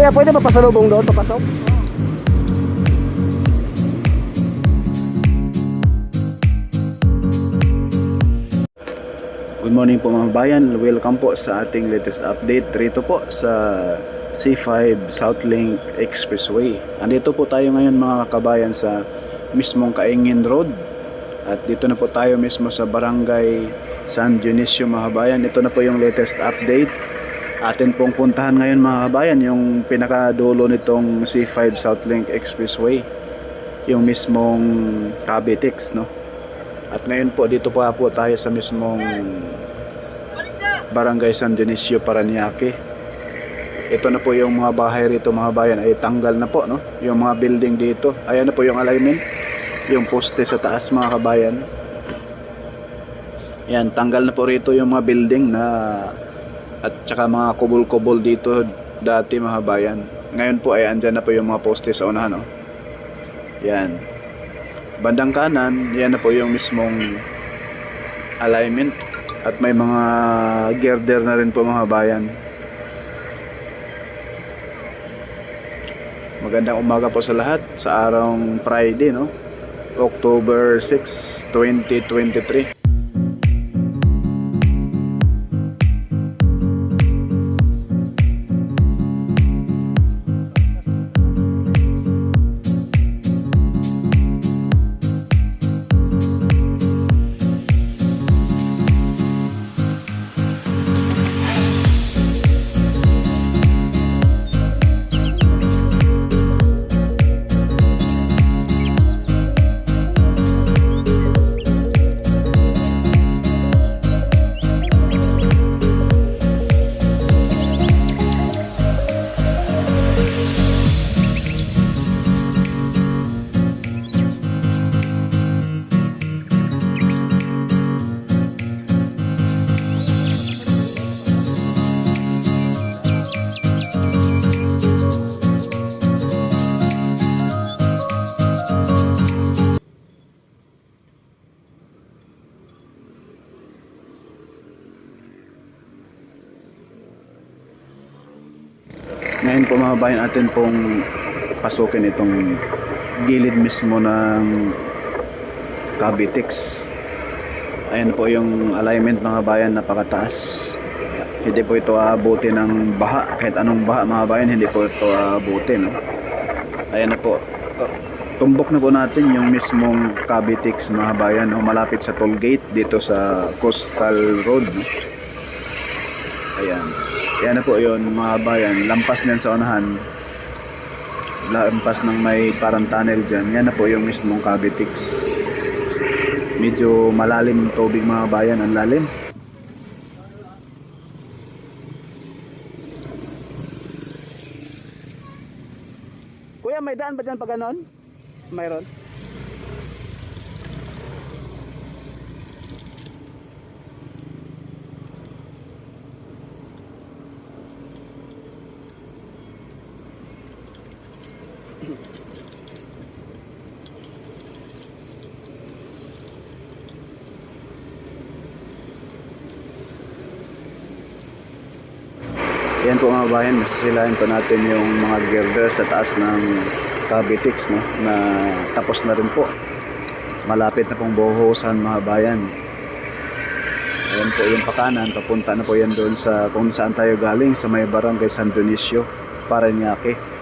Kuya, pwede ba pasalubong doon? Papasok? Good morning po mga bayan, welcome po sa ating latest update rito po sa C5 Southlink Expressway. Andito po tayo ngayon mga kabayan sa mismong Kaingin Road. At dito na po tayo mismo sa Barangay San Dionisio mga kabayan. Ito na po yung latest update. Atin pong puntahan ngayon mga kabayan yung pinakadulo nitong C5 Southlink Expressway, yung mismong Cavitex, no? At ngayon po dito po tayo sa mismong Barangay San Dionisio, Parañaque. Ito na po yung mga bahay rito mga bayan ay tanggal na po, no? Yung mga building dito, ayan na po yung alignment, yung poste sa taas mga kabayan. Yan, tanggal na po rito yung mga building na at saka mga kubol-kubol dito dati mga bayan. Ngayon po ay andyan na po yung mga poste sa unahan, no? Yan. Bandang kanan, yan na po yung mismong alignment. At may mga girder na rin po mga bayan. Magandang umaga po sa lahat sa araw Friday, no? October 6, 2023. Ngayon po mga bayan, atin pong pasukin itong gilid mismo ng Cavitex. Ayan po yung alignment mga bayan, napakataas. Hindi po ito aabuti ng baha, kahit anong baha mga bayan, hindi po ito aabuti, no? Ayan na po, tumbok na po natin yung mismong Cavitex mga bayan, no? Malapit sa toll gate dito sa Coastal Road, no? Ayan. Yan na po yun mga bayan, lampas niyan sa unahan, lampas ng may parang tunnel dyan, yan na po yung mismong Cavitex. Medyo malalim yung tubig mga bayan, ang lalim. Kuya, may daan ba dyan pa ganon? Mayroon? Yan po mga bayan, masasilahin po natin yung mga girder sa taas ng Cavitex, no? Na tapos na rin po, malapit na pong buhusan mga bayan. Ayan po yung pakanan, papunta na po yan doon sa kung saan tayo galing, sa may Barangay San Dionisio, Parañaque.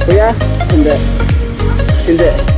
Kuya? Hindi. Hindi.